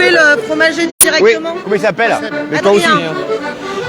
goûter le fromager directement. Oui, comment il s'appelle? Mais toi aussi. Adrien.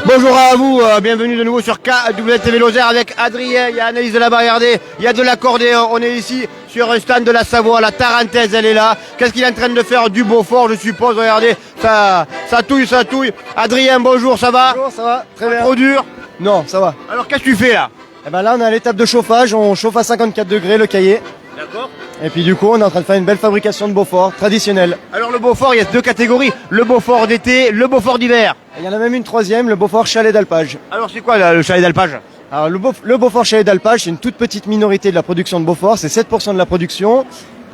Bonjour à vous, bienvenue de nouveau sur KWTV Lozère avec Adrien, il y a Anaïs de là-bas, regardez, il y a de l'accordéon, on est ici sur un stand de la Savoie, la Tarentaise elle est là. Qu'est-ce qu'il est en train de faire? Du Beaufort je suppose, regardez, ça touille. Adrien, bonjour, ça va? Bonjour, ça va? Très bien. Trop dur? Non, ça va. Alors qu'est-ce que tu fais là? Eh ben là, on est à l'étape de chauffage, on chauffe à 54 degrés le cahier. D'accord. Et puis du coup, on est en train de faire une belle fabrication de Beaufort, traditionnelle. Alors le Beaufort, il y a deux catégories, le Beaufort d'été, le Beaufort d'hiver. Et il y en a même une troisième, le Beaufort chalet d'alpage. Alors c'est quoi là, le chalet d'alpage? Alors le Beaufort chalet d'alpage, c'est une toute petite minorité de la production de Beaufort, c'est 7% de la production.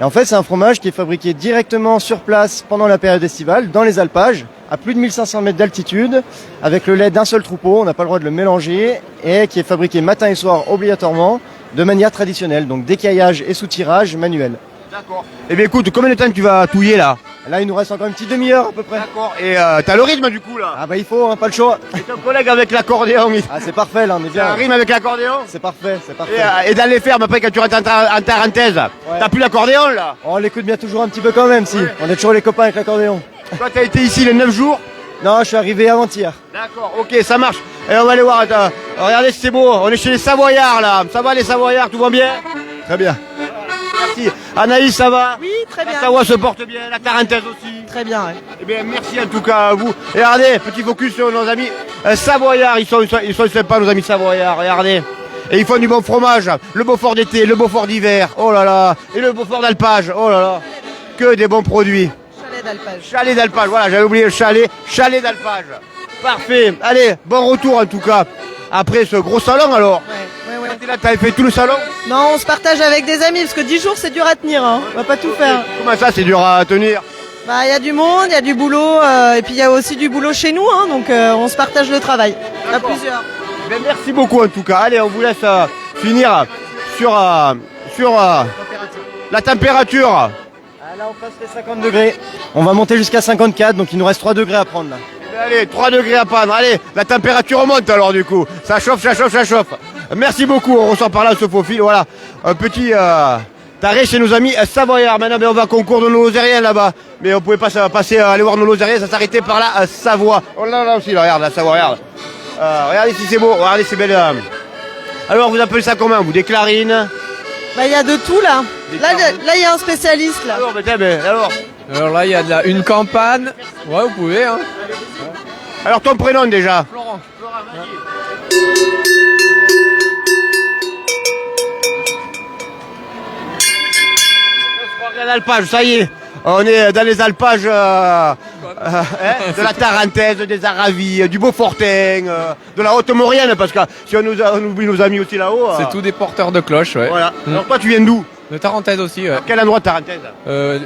Et en fait, c'est un fromage qui est fabriqué directement sur place pendant la période estivale, dans les alpages, à plus de 1500 mètres d'altitude, avec le lait d'un seul troupeau, on n'a pas le droit de le mélanger, et qui est fabriqué matin et soir obligatoirement, de manière traditionnelle, donc décaillage et soutirage manuel. D'accord. Eh bien écoute, combien de temps tu vas touiller là? Là, il nous reste encore une petite demi-heure à peu près. D'accord. Et t'as le rythme du coup là? Ah bah il faut, hein, pas le choix. Et ton collègue avec l'accordéon, Ah c'est parfait là, on est bien. ça rime avec l'accordéon? C'est parfait, c'est parfait. Et dans les fermes, après quand tu rentres en Tarentaise, t'as plus l'accordéon là? On l'écoute bien toujours un petit peu quand même, si. Ouais. On est toujours les copains avec l'accordéon. Toi t'as été ici les 9 jours? Non, je suis arrivé avant-hier. D'accord, ok, ça marche. Et on va aller voir, attends. Regardez si c'est beau, on est chez les Savoyards là. Ça va les Savoyards, tout va bien? Très bien. Merci. Anaïs, ça va? Oui, très bien. La Savoie se porte bien, la Tarentaise aussi. Très bien, ouais. Eh bien, merci en tout cas à vous. Et regardez, petit focus sur nos amis Savoyards. Ils sont sympas, nos amis Savoyards. Regardez. Et ils font du bon fromage. Le Beaufort d'été, le Beaufort d'hiver. Oh là là. Et le Beaufort d'alpage. Oh là là. Que des bons produits. Chalet d'alpage. Chalet d'alpage. Voilà, j'avais oublié le chalet. Chalet d'alpage. Parfait. Allez, bon retour en tout cas. Après ce gros salon alors. Ouais. T'es là, t'avais fait tout le salon? Non, on se partage avec des amis parce que 10 jours c'est dur à tenir, hein. On va pas tout faire. Comment ça, c'est dur à tenir? Bah, il y a du monde, il y a du boulot, et puis il y a aussi du boulot chez nous, hein, donc on se partage le travail. À D'accord. plusieurs. Ben, merci beaucoup en tout cas. Allez, on vous laisse finir sur la température. Ah, là, on passe les 50 degrés. On va monter jusqu'à 54, donc il nous reste 3 degrés à prendre là. Ben, allez, 3 degrés à prendre. Allez, la température monte alors du coup. Ça chauffe. Merci beaucoup. On ressort par là ce faux fil. Voilà, un petit taré chez nos amis Savoyards. Maintenant, ben, on va à concours de nos Lozériens là-bas. Mais on pouvait pas passer aller voir nos Lozériens. Ça s'arrêtait par la Savoie. Oh là aussi, là, regarde la Savoie, regarde. Regardez si c'est beau. Regardez ces belles. Alors, vous appelez ça comment? Vous, des clarines? Bah, il y a de tout là. Des Là, il y a un spécialiste là. Alors, alors. Alors là, il y a une campagne. Ouais, vous pouvez, hein. Alors, ton prénom déjà? Florent. Alpage, ça y est, on est dans les alpages de la Tarentaise, des Aravis, du Beaufortin, de la Haute-Maurienne, parce que si on oublie nos amis aussi là-haut. C'est tout des porteurs de cloches, ouais. Voilà. Alors toi, tu viens d'où? De Tarentaise aussi, ouais. Quel endroit de Tarentaise?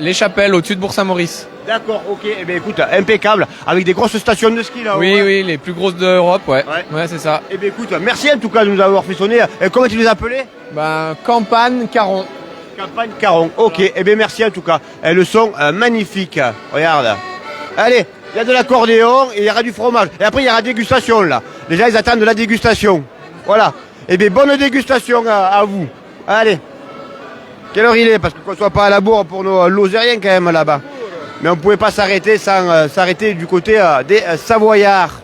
Les Chapelles, au-dessus de Bourg-Saint-Maurice. D'accord, ok. Eh bien écoute, impeccable, avec des grosses stations de ski là-haut. Oui, hein. oui, les plus grosses d'Europe, ouais. Ouais. Ouais, c'est ça. Eh bien écoute, merci en tout cas de nous avoir fait sonner. Comment tu les appelais? Ben, campagne, Caron. Campagne Caron. Ok, eh bien merci en tout cas. Et le son magnifique. Regarde. Allez, il y a de l'accordéon et il y aura du fromage. Et après il y aura dégustation là. Les gens ils attendent de la dégustation. Voilà. Eh bien bonne dégustation à vous. Allez. Quelle heure il est? Parce qu'on ne soit pas à la bourre pour nos Lozériens quand même là-bas. Mais on ne pouvait pas s'arrêter sans s'arrêter du côté des Savoyards.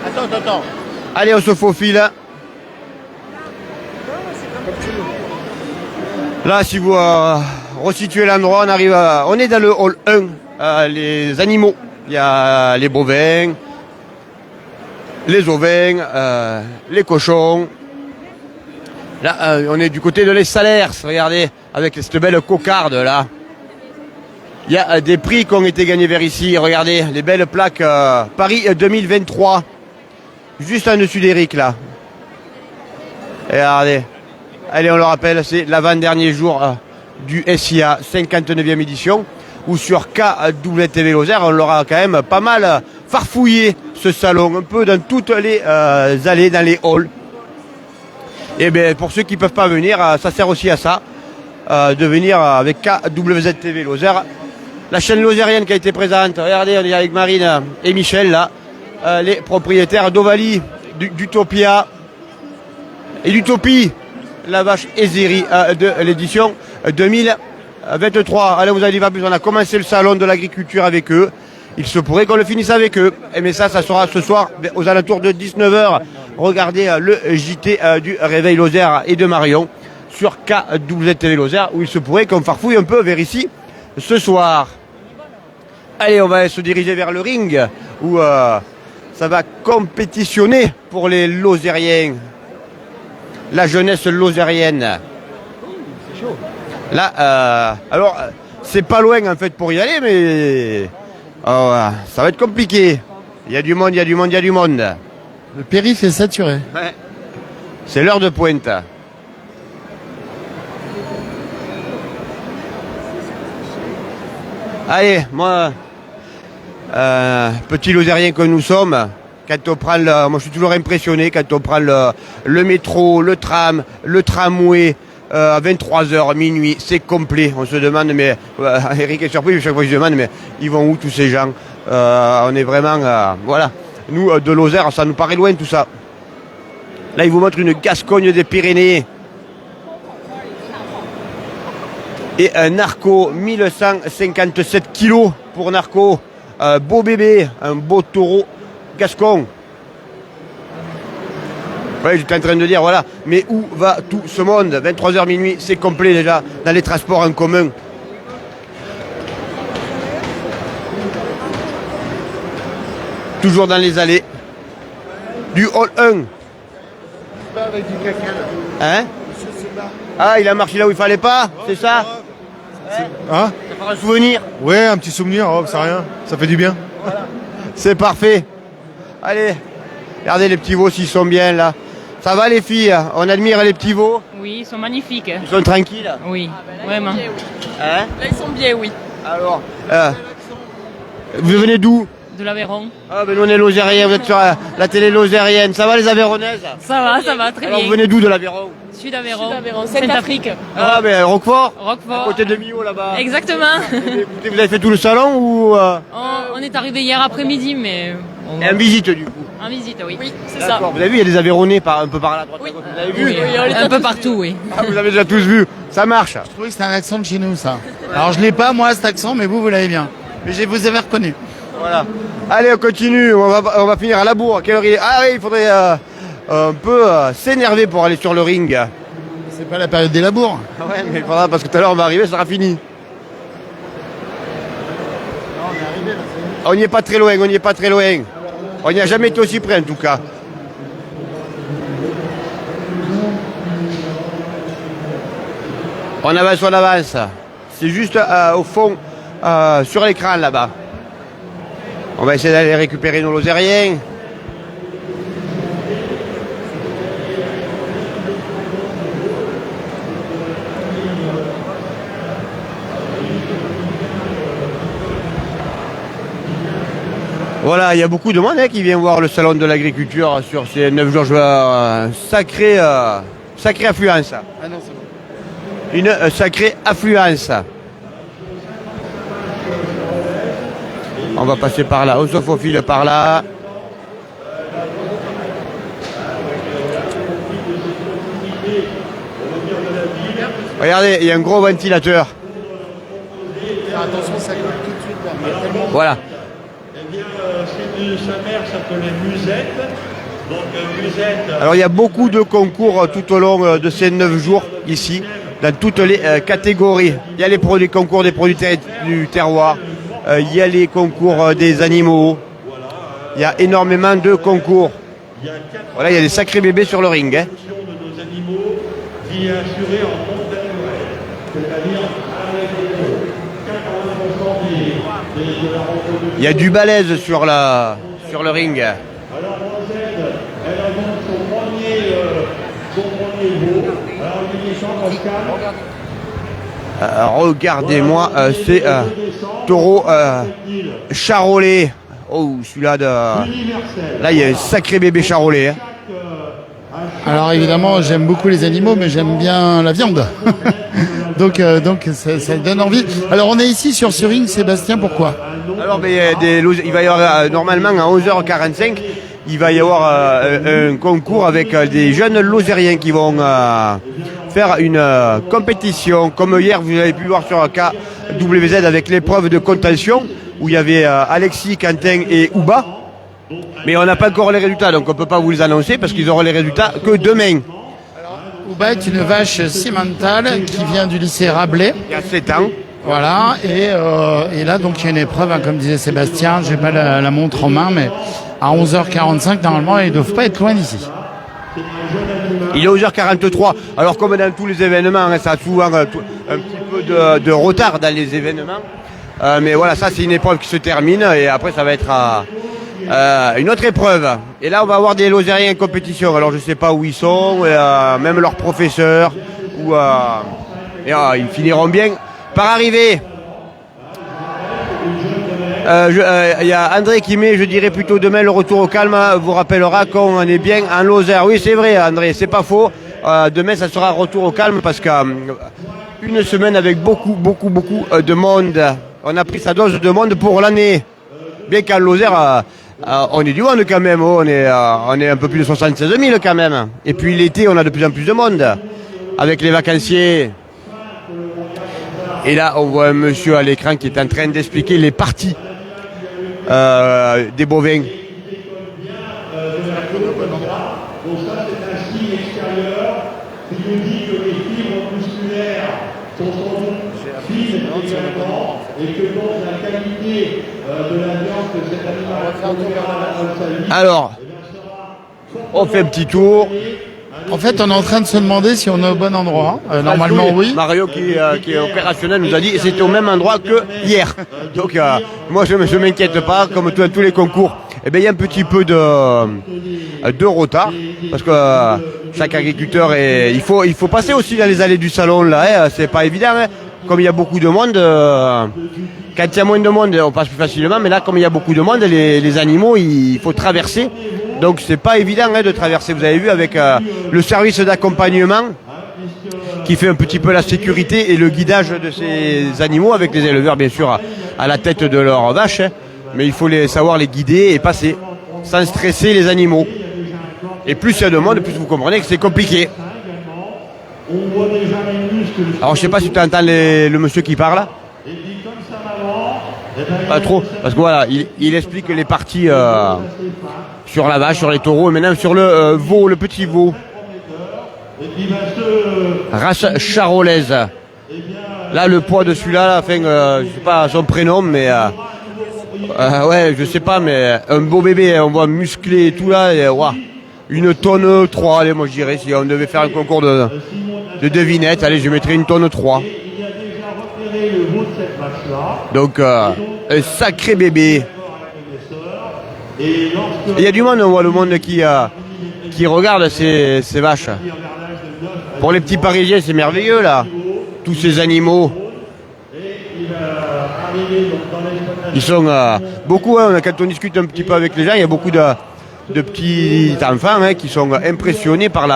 Attends. Allez, on se faufile. Là, si vous resituez l'endroit, on est dans le hall 1, les animaux. Il y a les bovins, les ovins, les cochons. Là, on est du côté de les Salers, regardez, avec cette belle cocarde là. Il y a des prix qui ont été gagnés vers ici, regardez, les belles plaques Paris 2023. Juste en dessus d'Eric là. Et regardez. Allez, on le rappelle, c'est l'avant-dernier jour du SIA 59e édition, où sur KWTV Lozère, on l'aura quand même pas mal farfouillé ce salon, un peu dans toutes les allées, dans les halls. Et bien pour ceux qui ne peuvent pas venir, ça sert aussi à ça, de venir avec KWTV Lozère. La chaîne lozérienne qui a été présente, regardez, on est avec Marine et Michel là, les propriétaires d'Ovalie, d'Utopia et d'Utopie. La vache Ezeri de l'édition 2023. 23. Allez, vous allez pas plus. On a commencé le salon de l'agriculture avec eux. Il se pourrait qu'on le finisse avec eux. Mais ça sera ce soir aux alentours de 19h. Regardez le JT du Réveil Lozère et de Marion sur KWTV Lozère, où il se pourrait qu'on farfouille un peu vers ici ce soir. Allez, on va se diriger vers le ring où ça va compétitionner pour les Lozériens. La jeunesse lozérienne. Là, alors, c'est pas loin en fait pour y aller, mais ça va être compliqué. Il y a du monde, il y a du monde, il y a du monde. Le périph' est saturé. Ouais. C'est l'heure de pointe. Allez, moi, petit Lozérien que nous sommes, quand on prend moi je suis toujours impressionné quand on prend le métro, le tram, le tramway, à 23h, minuit, c'est complet. On se demande, mais Eric est surpris, chaque fois je demande, mais ils vont où tous ces gens? On est vraiment, voilà. Nous, de Lozère, ça nous paraît loin tout ça. Là, il vous montre une Gascogne des Pyrénées. Et un Narco, 1157 kilos pour Narco. Un beau bébé, un beau taureau gascon. Ouais, j'étais en train de dire, voilà. Mais où va tout ce monde? 23h minuit, c'est complet déjà dans les transports en commun. Toujours dans les allées du hall 1. Hein? Ah, il a marché là où il fallait pas, c'est ça? Hein? Ça fera un souvenir. Ouais, un petit souvenir, oh, c'est rien, ça fait du bien. C'est parfait. Allez, regardez les petits veaux s'ils sont bien là. Ça va les filles? On admire les petits veaux? Oui, ils sont magnifiques. Ils sont tranquilles? Oui, vraiment. Hein? Là, ils sont bien, oui. Alors, vous venez d'où? De l'Aveyron. Ah ben nous on est Lozériens, vous êtes sur la télé lozérienne. Ça va les Aveyronnaises? Ça va, très Alors bien. vous venez d'où de l'Aveyron? Sud-Aveyron, Saint-Afrique. Ah ben Roquefort? À Roquefort. côté de Millau là-bas. Exactement. Écoutez, vous avez fait tout le salon ou On est arrivé hier après-midi, mais en visite du coup? en visite, oui. Oui, c'est ça. D'accord. Vous avez vu, il y a des Aveyronnais un peu par là à droite. Oui. À gauche. Vous avez vu? Oui, un peu partout, oui. Ah, vous avez déjà tous vu. Ça marche. Je trouvais que c'était un accent de chez nous, ça. Alors je l'ai pas, moi, cet accent, mais vous l'avez bien. Mais je vous avais reconnu. Voilà. Allez, on continue. On va finir à la bourre. Quelle heure il est? Ah oui, il faudrait un peu s'énerver pour aller sur le ring. C'est pas la période des labours. Ah ouais, mais il faudra parce que tout à l'heure on va arriver, ça sera fini. On n'y est pas très loin, on n'y est pas très loin. On n'y a jamais été aussi près en tout cas. On avance, on avance. C'est juste au fond, sur l'écran là-bas. On va essayer d'aller récupérer nos Lozériens. Voilà, il y a beaucoup de monde qui vient voir le salon de l'agriculture sur ces 9 jours. Sacrée affluence. Ah non, c'est bon. Une sacrée affluence. On va passer par là, on se faufile par là. Regardez, il y a un gros ventilateur. Faire attention, ça coule tout de suite. Là. Il y a tellement... Voilà. Eh bien, sa mère s'appelait Musette. Donc, Musette. Alors, il y a beaucoup de concours tout au long de ces 9 jours ici, dans toutes les catégories. Il y a les concours des produits du terroir. Il y a les concours des animaux. Il y a énormément de concours. Voilà, il y a des sacrés bébés sur le ring. Hein. De nos animaux qui est assurée en monte naturel. C'est-à-dire avec 80% de la reproduction. Il y a du balèze sur le ring. Alors Rosette, elle a donc son premier veau. Alors il descend Pascal. Regardez-moi, c'est taureau charolais. Oh, celui-là de... Là, il y a un sacré bébé charolais. Hein. Alors évidemment, j'aime beaucoup les animaux, mais j'aime bien la viande. donc ça donne envie. Alors on est ici sur ce ring, Sébastien, pourquoi? Alors, mais, il va y avoir, normalement, à 11h45, il va y avoir un concours avec des jeunes lozériens qui vont faire une compétition, comme hier vous avez pu voir sur KWZ avec l'épreuve de contention, où il y avait Alexis, Quentin et Ouba. Mais on n'a pas encore les résultats, donc on ne peut pas vous les annoncer parce qu'ils auront les résultats que demain. Ouba est une vache cimentale qui vient du lycée Rabelais. Il y a 7 ans. Voilà, et là donc il y a une épreuve, hein, comme disait Sébastien, je n'ai pas la montre en main, mais à 11h45 normalement ils ne doivent pas être loin d'ici. Il est 11h43, alors comme dans tous les événements, hein, ça a souvent un petit peu de retard dans les événements. Mais voilà, ça c'est une épreuve qui se termine et après ça va être une autre épreuve. Et là on va avoir des Lozériens en compétition, alors je ne sais pas où ils sont, même leurs professeurs, ils finiront bien par arriver. Il y a André qui met, je dirais plutôt demain, le retour au calme vous rappellera qu'on est bien en Lozère. Oui, c'est vrai, André, c'est pas faux. Demain, ça sera retour au calme parce qu'une semaine avec beaucoup de monde. On a pris sa dose de monde pour l'année. Bien qu'en Lozère, on est du monde quand même. On est un peu plus de 76 000 quand même. Et puis l'été, on a de plus en plus de monde avec les vacanciers. Et là, on voit un monsieur à l'écran qui est en train d'expliquer les parties des bovins. Donc ça, c'est un signe extérieur qui nous dit que les fibres musculaires sont sans doute fines également et que donc la qualité de la viande que cet animal produira dans sa vie. Alors, on fait un petit tour. En fait, on est en train de se demander si on est au bon endroit. Normalement, oui. Mario qui est opérationnel nous a dit que c'était au même endroit que hier. Donc, moi, je ne m'inquiète pas, comme tous les concours. Eh bien, il y a un petit peu de retard, parce que chaque agriculteur il faut passer aussi dans les allées du salon là. Hein, c'est pas évident. Hein. Comme il y a beaucoup de monde, quand il y a moins de monde, on passe plus facilement. Mais là, comme il y a beaucoup de monde, les animaux, il faut traverser. Donc c'est pas évident de traverser. Vous avez vu avec le service d'accompagnement qui fait un petit peu la sécurité et le guidage de ces animaux avec les éleveurs bien sûr à la tête de leurs vaches. Hein. Mais il faut savoir les guider et passer sans stresser les animaux. Et plus il y a de monde, plus vous comprenez que c'est compliqué. Alors je sais pas si tu entends le monsieur qui parle. Pas trop, parce que voilà, il explique les parties sur la vache, sur les taureaux, et maintenant sur le veau, le petit veau. Race charolaise. Là, le poids de celui-là, enfin, je sais pas son prénom, mais ouais, je sais pas, mais un beau bébé, on voit musclé et tout là, et, wow, 1 tonne 3, allez, moi je dirais, si on devait faire un concours de devinettes, allez, je mettrais 1 tonne 3. Donc, un sacré bébé. Il y a du monde, on voit le monde qui regarde ces vaches. Pour les petits Parisiens, c'est merveilleux là. Tous ces animaux. Ils sont beaucoup, hein, quand on discute un petit peu avec les gens, il y a beaucoup de petits enfants qui sont impressionnés par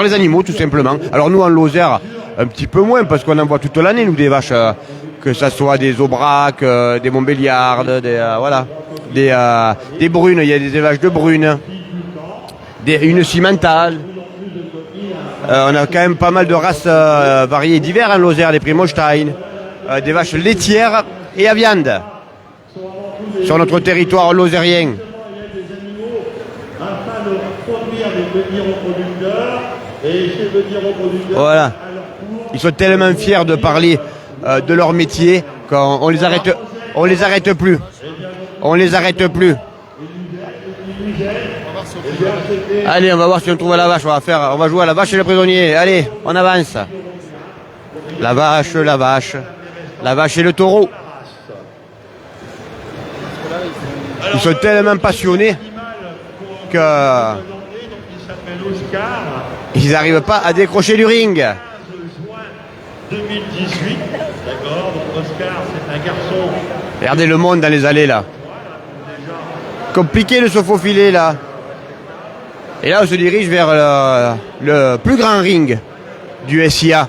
les animaux tout simplement. Alors nous en Lozère, un petit peu moins parce qu'on en voit toute l'année nous des vaches, que ça soit des aubracs, des montbéliardes, des brunes, il y a des élevages de brunes, une cimentale. On a quand même pas mal de races variées divers en Lozère, des Primostein, des vaches laitières et à viande sur notre territoire lozérien. Voilà. Ils sont tellement fiers de parler de leur métier qu'on les arrête plus. On les arrête plus. Allez, on va voir si on trouve la vache. On va jouer à la vache et le prisonnier. Allez, on avance. La vache et le taureau. Ils sont tellement passionnés qu'ils n'arrivent pas à décrocher du ring. 2018, d'accord, donc Oscar, c'est un garçon. Regardez le monde dans les allées là. Compliqué de se faufiler là. Et là on se dirige vers le plus grand ring du SIA.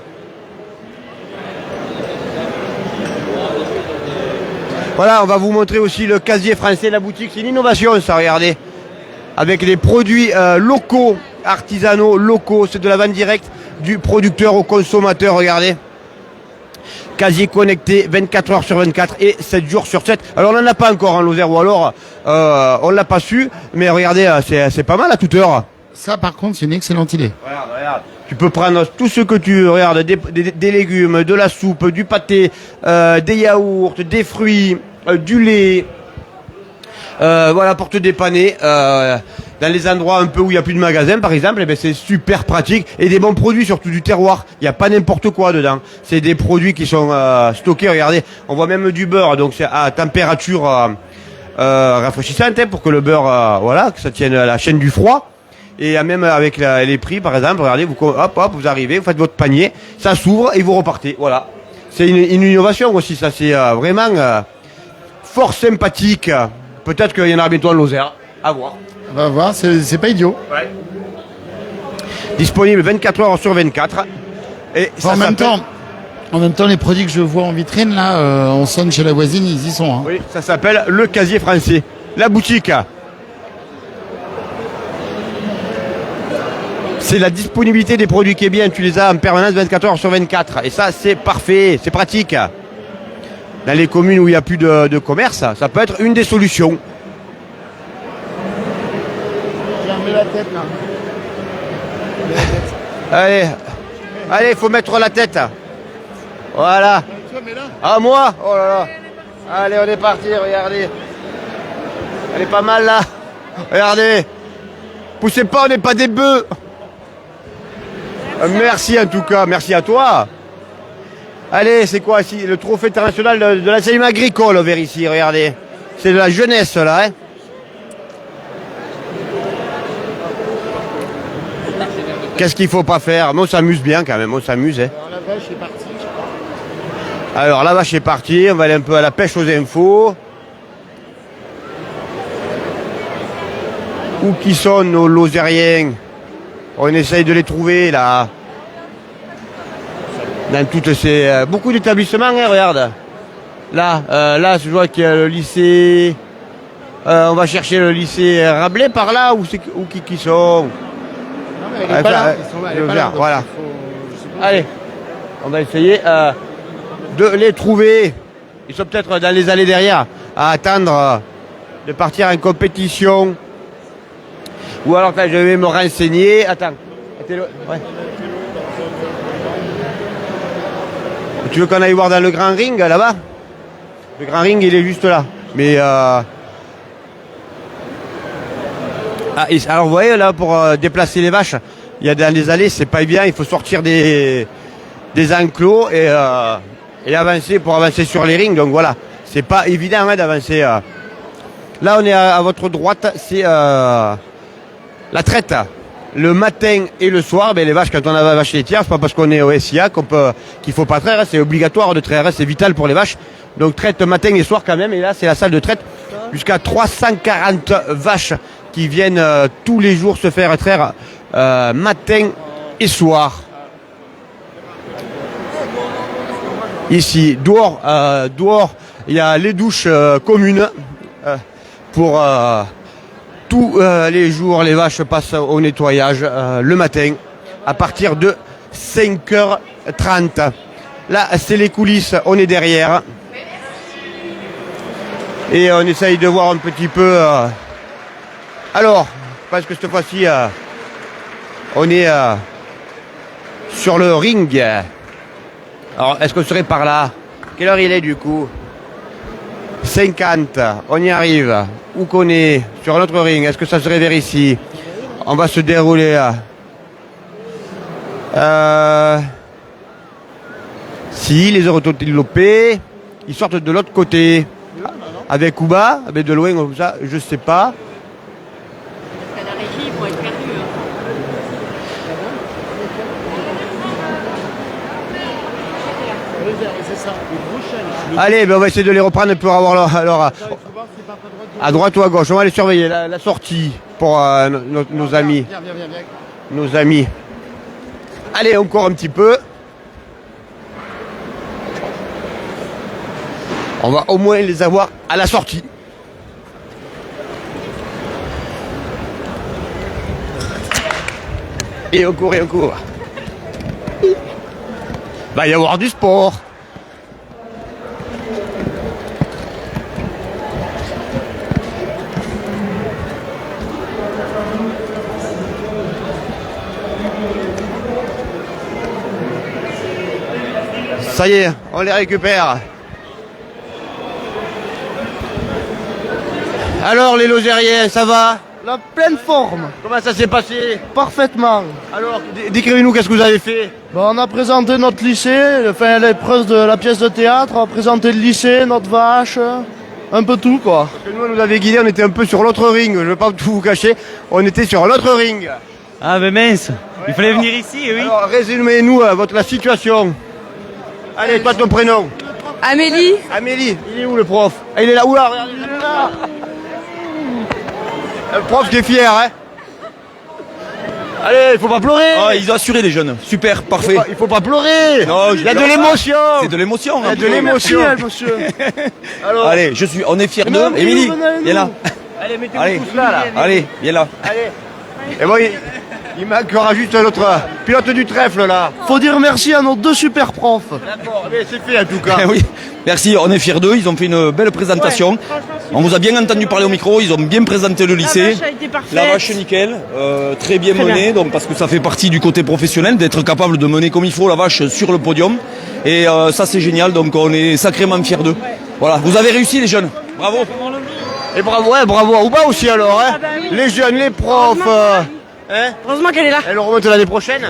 Voilà, on va vous montrer aussi le casier français, la boutique, c'est une innovation ça, regardez. Avec des produits locaux, artisanaux, locaux, c'est de la vente directe du producteur au consommateur, regardez. Quasi connecté 24 heures sur 24 et 7 jours sur 7. Alors on n'en a pas encore en Lozère, ou alors on l'a pas su, mais regardez, c'est pas mal à toute heure. Ça, par contre, c'est une excellente idée. Regarde. Tu peux prendre tout ce que tu veux, regarde, des légumes, de la soupe, du pâté, des yaourts, des fruits, du lait. Voilà, pour te dépanner. Dans les endroits un peu où il n'y a plus de magasins, par exemple, eh ben, c'est super pratique. Et des bons produits, surtout du terroir. Il n'y a pas n'importe quoi dedans. C'est des produits qui sont stockés. Regardez, on voit même du beurre. Donc c'est à température rafraîchissante, hein, pour que le beurre, voilà, que ça tienne à la chaîne du froid. Et même avec les prix, par exemple, regardez, hop, vous arrivez, vous faites votre panier, ça s'ouvre et vous repartez. Voilà. C'est une innovation aussi, ça. C'est vraiment fort sympathique. Peut-être qu'il y en aura bientôt en Lozère. À voir. On va voir, c'est pas idiot. Ouais. Disponible 24 heures sur 24. Et ça en même temps, les produits que je vois en vitrine, là, on sonne chez la voisine, ils y sont. Hein. Oui, ça s'appelle le Casier Français. La boutique. C'est la disponibilité des produits qui est bien. Tu les as en permanence 24 heures sur 24. Et ça, c'est parfait, c'est pratique. Dans les communes où il n'y a plus de commerce, ça peut être une des solutions. Fermez la tête, là. Allez, faut mettre la tête. Voilà. Ah, moi? Oh là là. Allez, on est parti, regardez. Elle est pas mal, là. Regardez. Poussez pas, on n'est pas des bœufs. Merci en tout cas, merci à toi. Allez, c'est quoi ici? Le trophée international de l'enseignement agricole vers ici, regardez. C'est de la jeunesse là, hein. Qu'est-ce qu'il faut pas faire? Mais on s'amuse bien quand même, on s'amuse. Hein. Alors la vache est partie, je crois. Alors la vache est partie, on va aller un peu à la pêche aux infos. Où qui sont nos Lozériens? On essaye de les trouver là. Dans toutes ces... beaucoup d'établissements, hein, regarde. Là, je vois qu'il y a le lycée... on va chercher le lycée Rabelais par là, ou qui sont... Non, mais elle est pas là. Elle est pas là, voilà. Je sais pas. Allez, on va essayer de les trouver. Ils sont peut-être dans les allées derrière, à attendre de partir en compétition. Ou alors, je vais me renseigner. Attends. Ouais. Tu veux qu'on aille voir dans le grand ring, là-bas? Le grand ring, il est juste là. Mais... alors, vous voyez, là, pour déplacer les vaches, il y a dans les allées, c'est pas bien. Il faut sortir des enclos et avancer pour avancer sur les rings. Donc, voilà. C'est pas évident, hein, d'avancer. Là, on est à votre droite. C'est la traite. Le matin et le soir, les vaches, quand on a vache laitière, c'est pas parce qu'on est au SIA qu'il faut pas traire, hein, c'est obligatoire de traire, hein, c'est vital pour les vaches. Donc traite matin et soir quand même, et là c'est la salle de traite, jusqu'à 340 vaches qui viennent tous les jours se faire traire matin et soir. Ici, dehors, il y a les douches communes pour... tous les jours, les vaches passent au nettoyage le matin à partir de 5h30. Là, c'est les coulisses, on est derrière. Et on essaye de voir un petit peu... Alors, parce que cette fois-ci, on est sur le ring. Alors, est-ce qu'on serait par là? Quelle heure il est du coup? 50, on y arrive. Où qu'on est? Sur un autre ring. Est-ce que ça serait vers ici? On va se dérouler là. Si, les eurotélopés, ils sortent de l'autre côté. Avec Ouba, avec de loin comme ça, je sais pas. À la régie, ils vont être perdus. Allez, on va essayer de les reprendre pour avoir leur à droite ou à gauche. On va aller surveiller la sortie pour nos amis. Viens. Nos amis. Allez, encore un petit peu. On va au moins les avoir à la sortie. Et on court. va y avoir du sport. Ça y est, on les récupère. Alors les Lozériens, ça va? La pleine forme, Comment ça s'est passé? parfaitement. Alors, décrivez-nous qu'est-ce que vous avez fait. On a présenté notre lycée, enfin l'épreuve de la pièce de théâtre, on a présenté le lycée, notre vache, un peu tout quoi. Parce que nous, on nous avait guidés, on était un peu sur l'autre ring, je ne vais pas tout vous cacher, on était sur l'autre ring. Ah ben mince, il fallait venir ici, oui. Alors, résumez-nous la situation. Allez, toi ton prénom. Amélie. Amélie, il est où le prof? Ah, il est là, où là? Regardez, il est là. Le prof qui est fier, hein. Allez, il faut pas pleurer. Oh, ils ont assuré les jeunes, super, parfait. Il faut pas pleurer. Non, Il y a de l'émotion. C'est de l'émotion. Il y a hein. de l'émotion. monsieur. Alors, Allez, on est fiers d'eux. Émilie, viens là. allez, mettez-vous Allez, tous là. allez, viens là. Allez. Et bon, il manquera juste l'autre pilote du trèfle là. Faut dire merci à nos deux super profs. D'accord, mais c'est fait en tout cas. Oui, merci, on est fiers d'eux, ils ont fait une belle présentation. On vous a bien entendu parler au micro, ils ont bien présenté le lycée. La vache a été parfaite. La vache nickel, très bien Très menée, bien. donc parce que ça fait partie du côté professionnel, d'être capable de mener comme il faut la vache sur le podium. Et ça c'est génial, donc on est sacrément fiers d'eux. Voilà, vous avez réussi les jeunes, bravo. Et bravo, ouais, bravo à Ouba aussi alors. Hein. bah oui. Les jeunes, les profs. Hein. Heureusement qu'elle est là. Elle remonte l'année prochaine.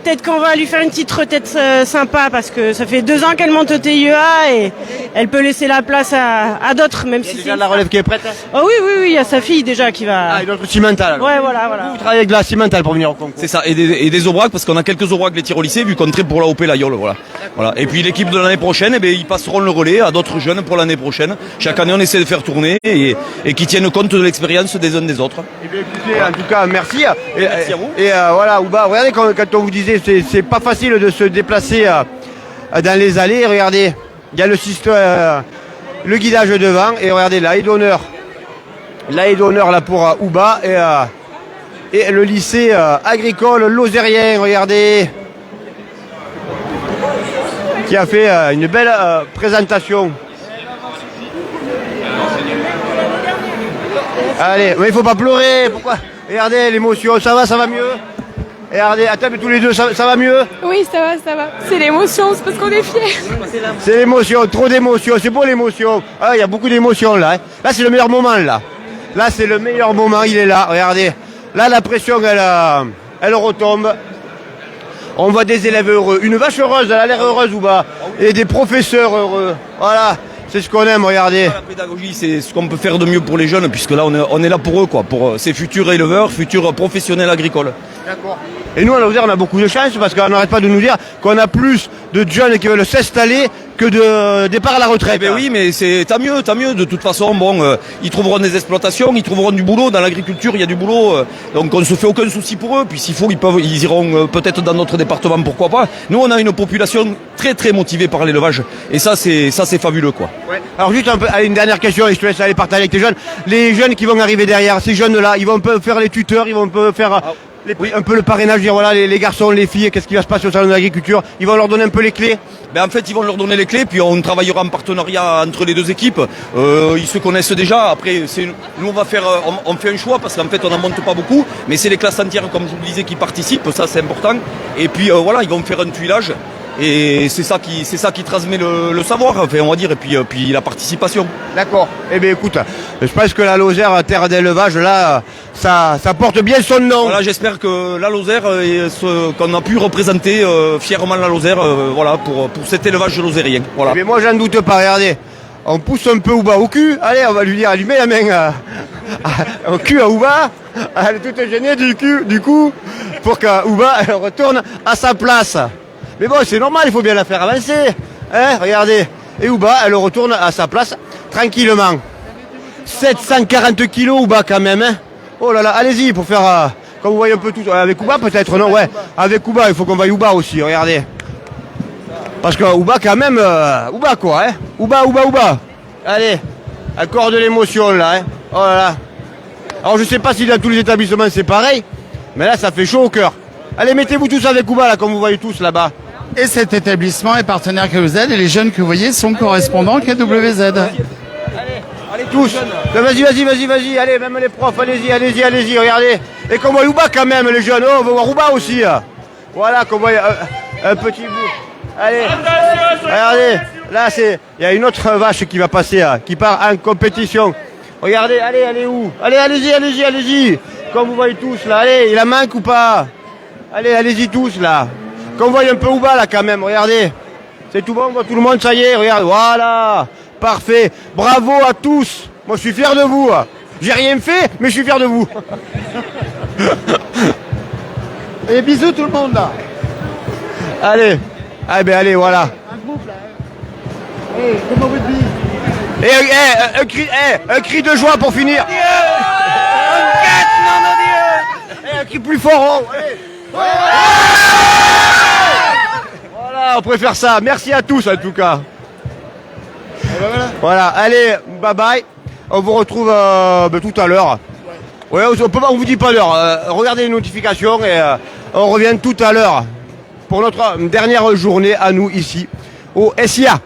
Peut-être qu'on va lui faire une petite retraite sympa parce que ça fait 2 ans qu'elle monte au TIEA et elle peut laisser la place à d'autres, même Il y a si déjà la relève qui est prête. Hein. Oh oui, il y a sa fille déjà qui va. Ah, une autre cimentale alors. Ouais, voilà. Vous travaillez avec de la cimentale pour venir au concours. C'est ça, et des aubracs, parce qu'on a quelques aubracs les tirs au lycée, vu qu'on traite pour la OP la Yole, voilà. Et puis l'équipe de l'année prochaine, eh bien, ils passeront le relais à d'autres jeunes pour l'année prochaine. Chaque année, on essaie de faire tourner et qui tiennent compte de l'expérience des uns des autres. Eh bien, écoutez, en tout cas, merci. Merci à vous. Et voilà, Ouba, regardez quand on vous disait, c'est pas facile de se déplacer dans les allées. Regardez, il y a le système, le guidage devant, et regardez, l'aide d'honneur. L'aide d'honneur là pour Ouba et le lycée agricole lozérien, regardez, qui a fait une belle présentation. Allez, mais il faut pas pleurer, pourquoi? Regardez l'émotion, ça va mieux. Regardez, attends, mais tous les deux, ça va mieux? Oui, ça va. C'est l'émotion, c'est parce qu'on est fiers. C'est l'émotion, trop d'émotion, c'est beau l'émotion. Ah, il y a beaucoup d'émotions là. Hein. Là, c'est le meilleur moment là. Là, c'est le meilleur moment, il est là, regardez. Là, la pression, elle retombe. On voit des élèves heureux. Une vache heureuse, elle a l'air heureuse ou pas? Et des professeurs heureux. Voilà, c'est ce qu'on aime, regardez. La pédagogie, c'est ce qu'on peut faire de mieux pour les jeunes, puisque là, on est là pour eux, quoi, pour ces futurs éleveurs, futurs professionnels agricoles. D'accord. Et nous, à Lozère, on a beaucoup de chance parce qu'on n'arrête pas de nous dire qu'on a plus de jeunes qui veulent s'installer que de départ à la retraite. Eh ben oui, mais c'est tant mieux. De toute façon, bon, ils trouveront des exploitations, ils trouveront du boulot. Dans l'agriculture, il y a du boulot. Donc on ne se fait aucun souci pour eux. Puis s'il faut, ils iront peut-être dans notre département, pourquoi pas. Nous, on a une population très très motivée par l'élevage. Et ça, c'est fabuleux, quoi. Ouais. Alors juste une dernière question et je te laisse aller partager avec tes jeunes. Les jeunes qui vont arriver derrière, ces jeunes-là, ils vont un peu faire les tuteurs, ils vont un peu faire un peu le parrainage, dire voilà les garçons, les filles, qu'est-ce qui va se passer au salon de l'agriculture. Ils vont leur donner un peu les clés. Ben en fait, ils vont leur donner les clés, puis on travaillera en partenariat entre les deux équipes. Ils se connaissent déjà. Après, nous on fait un choix parce qu'en fait, on n'en monte pas beaucoup, mais c'est les classes entières, comme je vous le disais, qui participent. Ça, c'est important. Et puis voilà, ils vont faire un tuilage. Et c'est ça qui transmet le savoir, enfin, on va dire, et puis la participation. D'accord. Eh bien écoute, je pense que la Lozère, terre d'élevage, là, ça porte bien son nom. Voilà, j'espère que la Lozère, qu'on a pu représenter fièrement la Lozère, voilà, pour cet élevage lozérien. Voilà. Eh bien moi j'en doute pas, regardez. On pousse un peu Ouba au cul. Allez, on va lui dire, lui met la main au cul à Ouba. Elle est toute gênée du coup, pour que Ouba elle retourne à sa place. Mais bon, c'est normal, il faut bien la faire avancer. Hein, regardez. Et Ouba, elle retourne à sa place tranquillement. 740 kilos Ouba quand même. Hein. Oh là là, allez-y pour faire, comme vous voyez un peu tout. Avec Ouba peut-être, non? Ouais, avec Ouba, il faut qu'on vaille Ouba aussi, regardez. Parce que Ouba quand même, Ouba quoi, hein. Ouba. Allez, encore de l'émotion là, hein. Oh là là. Alors je sais pas si dans tous les établissements c'est pareil, mais là ça fait chaud au cœur. Allez, mettez-vous tous avec Ouba là, comme vous voyez tous là-bas. Et cet établissement est partenaire KWZ et les jeunes que vous voyez sont correspondants KWZ. Allez tous. Vas-y. Allez, même les profs, allez-y, regardez. Et qu'on voit Ouba quand même, les jeunes. Oh, on va voir Ouba aussi. Voilà, qu'on voit un petit bout. Allez. Regardez. Là, il y a une autre vache qui va passer, qui part en compétition. Regardez, allez où? Allez-y. Comme vous voyez tous là, allez, il en manque ou pas? Allez-y tous là. Qu'on voit un peu Ouba là quand même, regardez. C'est tout bon, on voit tout le monde, ça y est, regarde, voilà. Parfait. Bravo à tous. Moi, je suis fier de vous. J'ai rien fait, mais je suis fier de vous. Et bisous tout le monde là. Allez. Allez, voilà. Un groupe là. Hey, comment vous dites? Et un cri de joie pour finir. Un cri plus fort. Voilà, on préfère ça. Merci à tous en tout cas. Voilà, allez, bye bye. On vous retrouve tout à l'heure. Ouais, on vous dit pas l'heure. Regardez les notifications et on revient tout à l'heure pour notre dernière journée à nous ici au SIA.